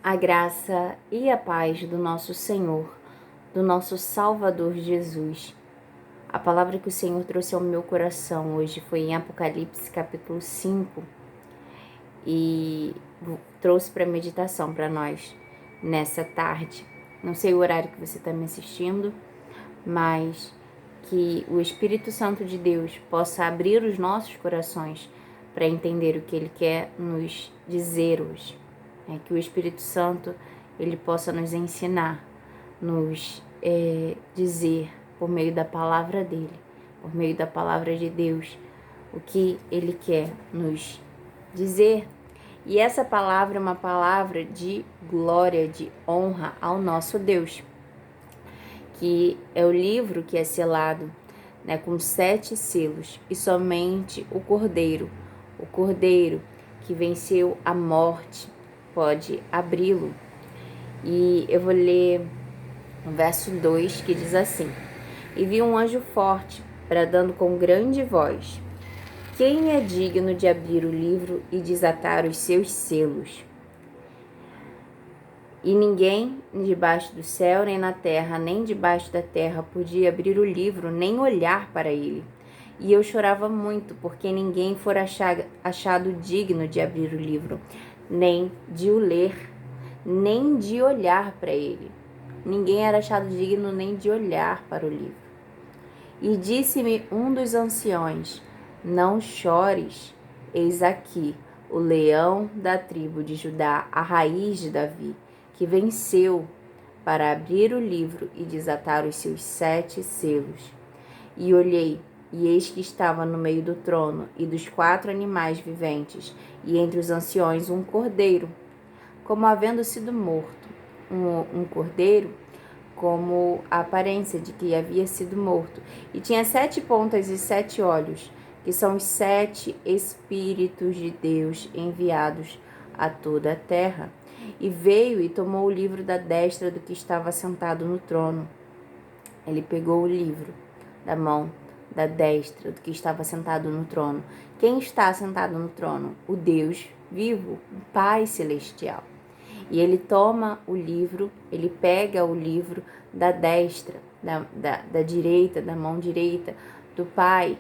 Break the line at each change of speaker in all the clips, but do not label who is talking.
A graça e a paz do nosso Senhor, do nosso Salvador Jesus. A palavra que o Senhor trouxe ao meu coração hoje foi em Apocalipse capítulo 5 e trouxe para meditação para nós nessa tarde. Não sei o horário que você está me assistindo, mas que o Espírito Santo de Deus possa abrir os nossos corações para entender o que Ele quer nos dizer hoje. Que o Espírito Santo ele possa nos ensinar, nos dizer por meio da palavra dele, por meio da palavra de Deus, o que ele quer nos dizer. E essa palavra é uma palavra de glória, de honra ao nosso Deus, que é o livro que é selado, com 7 selos, e somente o Cordeiro que venceu a morte, pode abri-lo. E eu vou ler o verso 2, que diz assim: E vi um anjo forte, bradando com grande voz: Quem é digno de abrir o livro e desatar os seus selos? E ninguém, debaixo do céu, nem na terra, nem debaixo da terra, podia abrir o livro, nem olhar para ele. E eu chorava muito, porque ninguém fora achado digno de abrir o livro, nem de o ler, nem de olhar para ele. Ninguém era achado digno nem de olhar para o livro. E disse-me um dos anciões: Não chores, eis aqui o leão da tribo de Judá, a raiz de Davi, que venceu para abrir o livro e desatar os seus 7 selos. E olhei, e eis que estava no meio do trono e dos 4 animais viventes, e entre os anciões um cordeiro, como havendo sido morto. Um cordeiro como a aparência de que havia sido morto. E tinha 7 pontas e 7 olhos, que são os 7 Espíritos de Deus enviados a toda a terra. E veio e tomou o livro da destra do que estava sentado no trono. Ele pegou o livro da mão da destra do que estava sentado no trono. Quem está sentado no trono? O Deus vivo, o Pai celestial. E ele toma o livro, ele pega o livro da destra, da direita, da mão direita do Pai,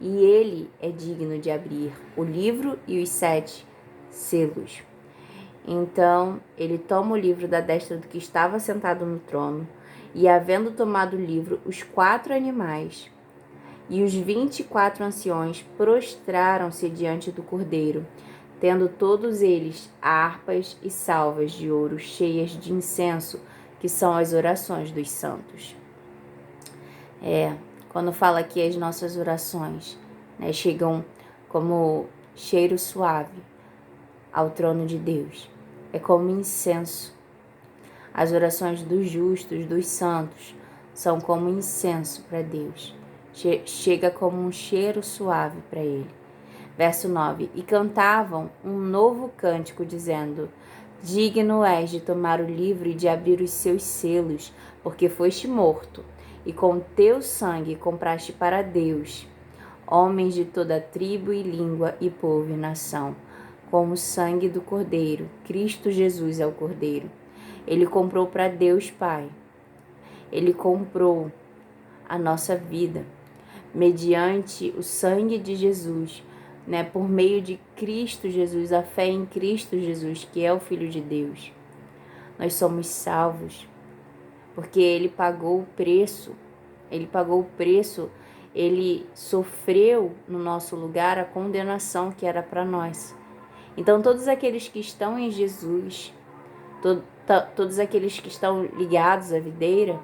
e ele é digno de abrir o livro e os 7 selos. Então, ele toma o livro da destra do que estava sentado no trono, e havendo tomado o livro, os 4 animais e os 24 anciões prostraram-se diante do Cordeiro, tendo todos eles harpas e salvas de ouro cheias de incenso, que são as orações dos santos. Quando fala aqui as nossas orações, chegam como cheiro suave ao trono de Deus. É como incenso. As orações dos justos, dos santos, são como incenso para Deus. Chega como um cheiro suave para Ele. Verso 9: E cantavam um novo cântico, dizendo: Digno és de tomar o livro e de abrir os seus selos, porque foste morto, e com teu sangue compraste para Deus homens de toda tribo e língua e povo e nação, com o sangue do Cordeiro. Cristo Jesus é o Cordeiro. Ele comprou para Deus Pai. Ele comprou a nossa vida mediante o sangue de Jesus, por meio de Cristo Jesus, a fé em Cristo Jesus, que é o Filho de Deus. Nós somos salvos, porque Ele pagou o preço, Ele sofreu no nosso lugar a condenação que era para nós. Então, todos aqueles que estão em Jesus, todos aqueles que estão ligados à videira,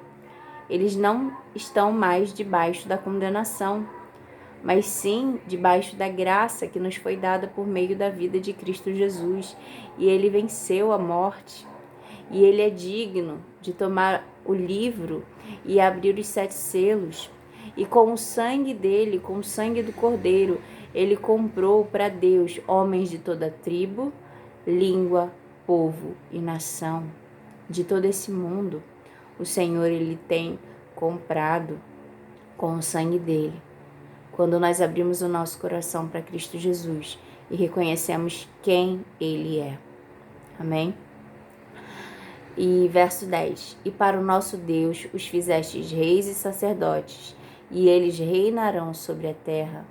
eles não estão mais debaixo da condenação, mas sim debaixo da graça que nos foi dada por meio da vida de Cristo Jesus. E Ele venceu a morte, e Ele é digno de tomar o livro e abrir os 7 selos. E com o sangue dele, com o sangue do Cordeiro, Ele comprou para Deus homens de toda tribo, língua, povo e nação, de todo esse mundo. O Senhor, Ele tem comprado com o sangue dele. Quando nós abrimos o nosso coração para Cristo Jesus e reconhecemos quem Ele é. Amém? E verso 10: E para o nosso Deus os fizestes reis e sacerdotes, e eles reinarão sobre a terra.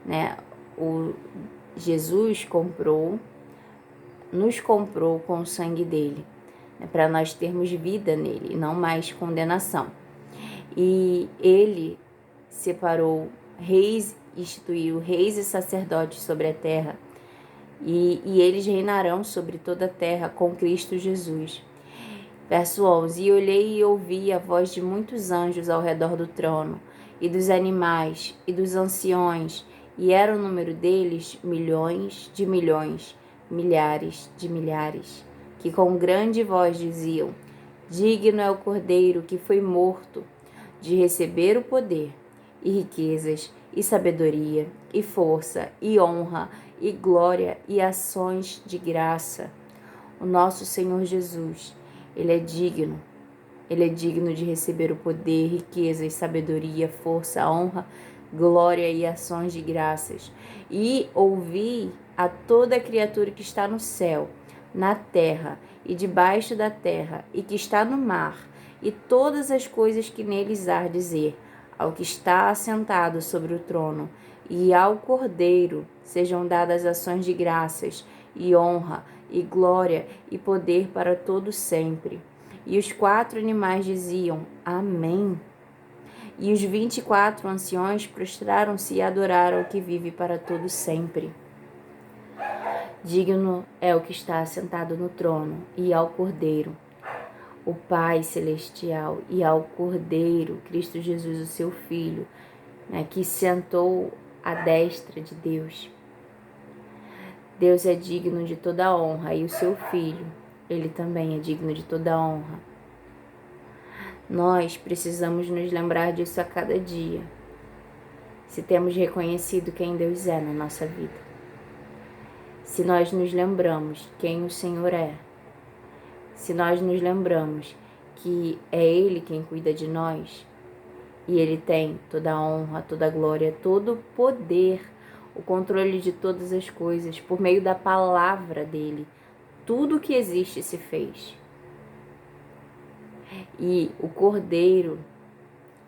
Né? O Jesus nos comprou com o sangue dele, né? Para nós termos vida nele, e não mais condenação. E ele separou reis, instituiu reis e sacerdotes sobre a terra, e eles reinarão sobre toda a terra com Cristo Jesus. Verso 11: E olhei e ouvi a voz de muitos anjos ao redor do trono, e dos animais, e dos anciões, e era o número deles milhões de milhões, milhares de milhares, que com grande voz diziam: Digno é o Cordeiro que foi morto de receber o poder, e riquezas, e sabedoria, e força, e honra, e glória, e ações de graça. O nosso Senhor Jesus, Ele é digno de receber o poder, riquezas, sabedoria, força, honra, glória e ações de graças. E ouvi a toda criatura que está no céu, na terra e debaixo da terra, e que está no mar, e todas as coisas que neles há dizer, ao que está assentado sobre o trono, e ao Cordeiro sejam dadas ações de graças, e honra, e glória, e poder para todo sempre. E os 4 animais diziam: Amém. E os 24 anciões prostraram-se e adoraram o que vive para todo sempre. Digno é o que está assentado no trono, e ao Cordeiro, o Pai Celestial, e ao Cordeiro, Cristo Jesus, o seu Filho, né, que sentou à destra de Deus. Deus é digno de toda honra, e o seu Filho, ele também é digno de toda honra. Nós precisamos nos lembrar disso a cada dia, se temos reconhecido quem Deus é na nossa vida. Se nós nos lembramos quem o Senhor é, se nós nos lembramos que é Ele quem cuida de nós, e Ele tem toda a honra, toda a glória, todo o poder, o controle de todas as coisas, por meio da palavra dEle, tudo que existe se fez. E o Cordeiro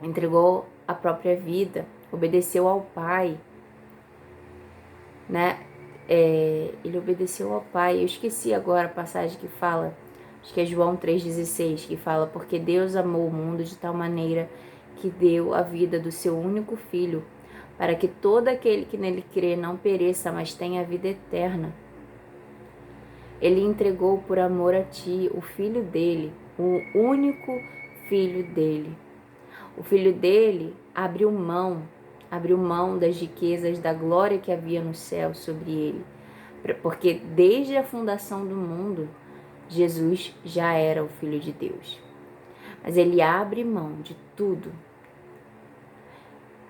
entregou a própria vida, obedeceu ao Pai, né? Ele obedeceu ao Pai. Eu esqueci agora a passagem que fala, acho que é João 3,16, que fala: Porque Deus amou o mundo de tal maneira que deu a vida do seu único Filho, para que todo aquele que nele crê não pereça, mas tenha a vida eterna. Ele entregou por amor a ti o Filho dele, o único Filho dele. O Filho dele abriu mão das riquezas, da glória que havia no céu sobre ele. Porque desde a fundação do mundo, Jesus já era o Filho de Deus. Mas ele abre mão de tudo.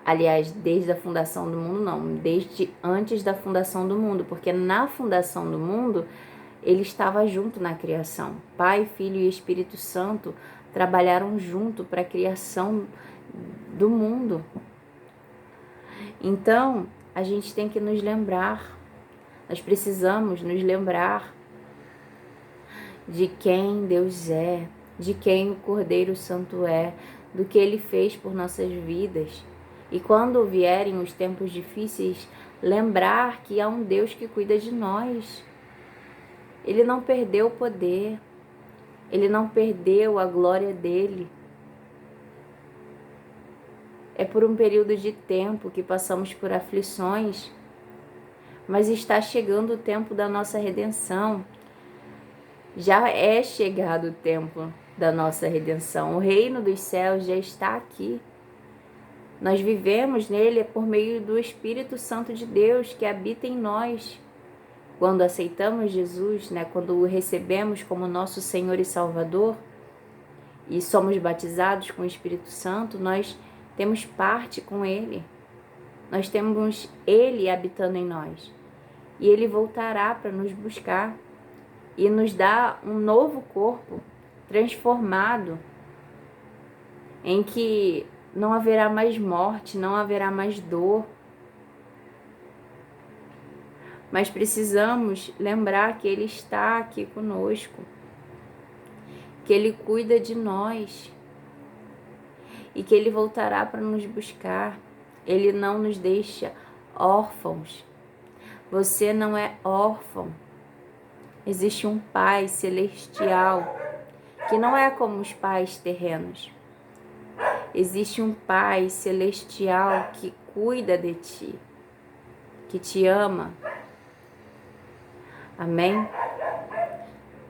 Aliás, desde a fundação do mundo não, desde antes da fundação do mundo, porque na fundação do mundo, ele estava junto na criação. Pai, Filho e Espírito Santo trabalharam junto para a criação do mundo. Então, a gente tem que nos lembrar, nós precisamos nos lembrar de quem Deus é, de quem o Cordeiro Santo é, do que Ele fez por nossas vidas. E quando vierem os tempos difíceis, lembrar que há um Deus que cuida de nós. Ele não perdeu o poder, Ele não perdeu a glória dEle. É por um período de tempo que passamos por aflições, mas está chegando o tempo da nossa redenção. Já é chegado o tempo da nossa redenção. O reino dos céus já está aqui. Nós vivemos nele por meio do Espírito Santo de Deus que habita em nós. Quando aceitamos Jesus, né, quando o recebemos como nosso Senhor e Salvador e somos batizados com o Espírito Santo, nós temos parte com Ele. Nós temos Ele habitando em nós. E Ele voltará para nos buscar e nos dar um novo corpo transformado, em que não haverá mais morte, não haverá mais dor. Mas precisamos lembrar que Ele está aqui conosco. que Ele cuida de nós e que Ele voltará para nos buscar. Ele não nos deixa órfãos. Você não é órfão. Existe um Pai celestial que não é como os pais terrenos. Existe um Pai celestial que cuida de ti, que te ama. Amém?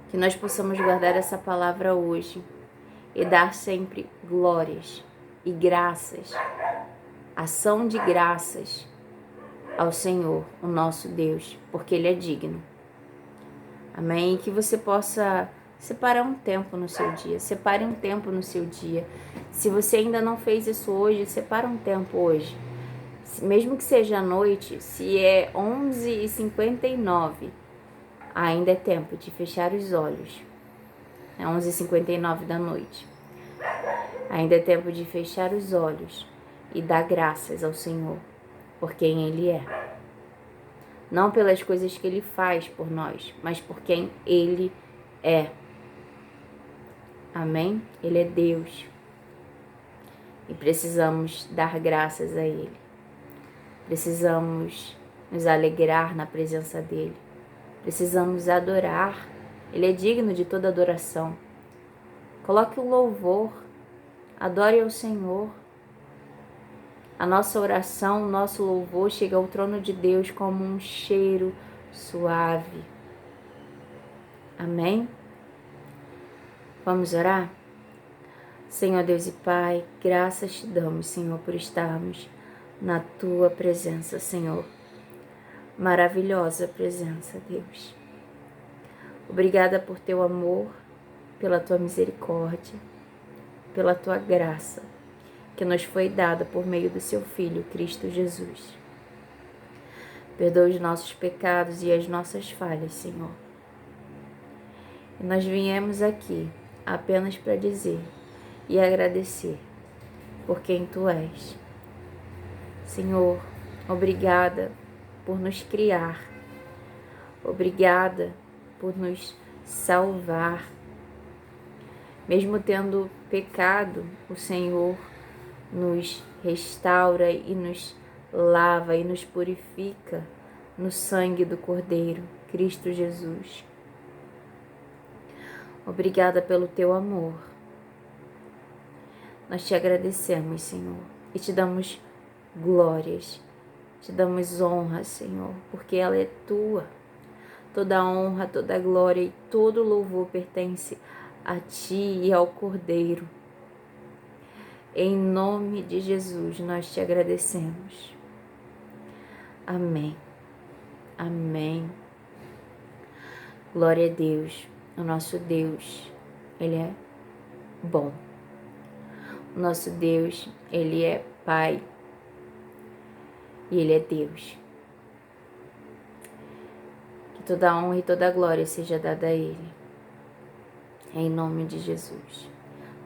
Que nós possamos guardar essa palavra hoje e dar sempre glórias e graças, ação de graças ao Senhor, o nosso Deus, porque Ele é digno. Amém? E que você possa separar um tempo no seu dia. Separe um tempo no seu dia. Se você ainda não fez isso hoje, separa um tempo hoje. Mesmo que seja à noite, se é 11h59, ainda é tempo de fechar os olhos. É 11h59 da noite. Ainda é tempo de fechar os olhos e dar graças ao Senhor por quem Ele é. Não pelas coisas que Ele faz por nós, mas por quem Ele é. Amém? Ele é Deus. E precisamos dar graças a Ele. Precisamos nos alegrar na presença dEle. Precisamos adorar. Ele é digno de toda adoração. Coloque o louvor. Adore ao Senhor. A nossa oração, o nosso louvor chega ao trono de Deus como um cheiro suave. Amém? Vamos orar? Senhor Deus e Pai, graças te damos, Senhor, por estarmos na Tua presença, Senhor. Maravilhosa presença, Deus. Obrigada por Teu amor, pela Tua misericórdia, pela Tua graça, que nos foi dada por meio do Seu Filho, Cristo Jesus. Perdoa os nossos pecados e as nossas falhas, Senhor. E nós viemos aqui apenas para dizer e agradecer por quem Tu és. Senhor, obrigada por nos criar. Obrigada por nos salvar. Mesmo tendo pecado, o Senhor nos restaura e nos lava e nos purifica no sangue do Cordeiro, Cristo Jesus. Obrigada pelo Teu amor. Nós te agradecemos, Senhor, e te damos glórias, te damos honra, Senhor, porque ela é Tua. Toda honra, toda glória e todo louvor pertence a Ti e ao Cordeiro. Em nome de Jesus, nós te agradecemos. Amém. Amém. Glória a Deus. O nosso Deus, Ele é bom. O nosso Deus, Ele é Pai. E Ele é Deus. Que toda honra e toda glória seja dada a Ele. Em nome de Jesus.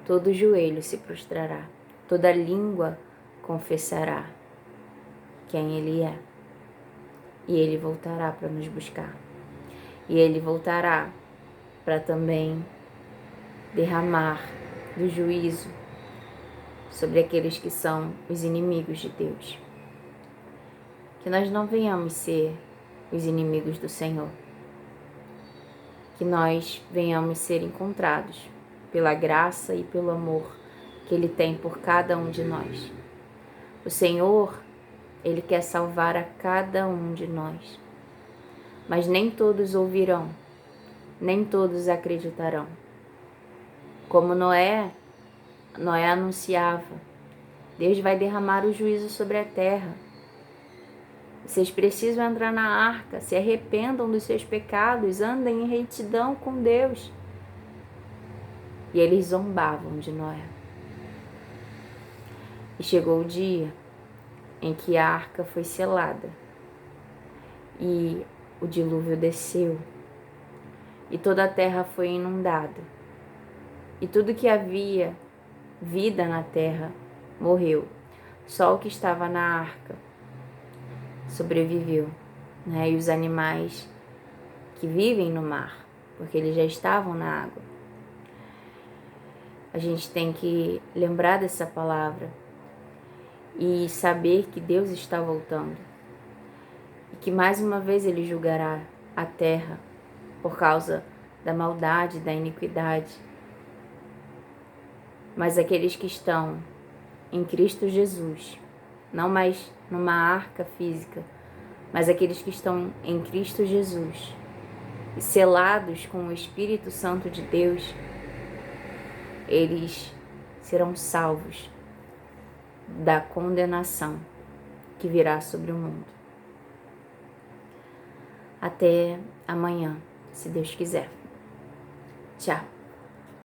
Todo joelho se prostrará. Toda língua confessará quem Ele é. E Ele voltará para nos buscar. E Ele voltará para também derramar do juízo sobre aqueles que são os inimigos de Deus. Que nós não venhamos ser os inimigos do Senhor. Que nós venhamos ser encontrados pela graça e pelo amor que Ele tem por cada um de nós. O Senhor, Ele quer salvar a cada um de nós. Mas nem todos ouvirão, nem todos acreditarão. Como Noé anunciava, Deus vai derramar o juízo sobre a terra. Vocês precisam entrar na arca, se arrependam dos seus pecados, andem em retidão com Deus. E eles zombavam de Noé. E chegou o dia em que a arca foi selada e o dilúvio desceu e toda a terra foi inundada e tudo que havia vida na terra morreu. Só o que estava na arca sobreviveu, né? E os animais que vivem no mar, porque eles já estavam na água. A gente tem que lembrar dessa palavra e saber que Deus está voltando e que mais uma vez Ele julgará a terra por causa da maldade, da iniquidade. Mas aqueles que estão em Cristo Jesus, não mais numa arca física, mas aqueles que estão em Cristo Jesus e selados com o Espírito Santo de Deus, eles serão salvos da condenação que virá sobre o mundo. Até amanhã, se Deus quiser. Tchau.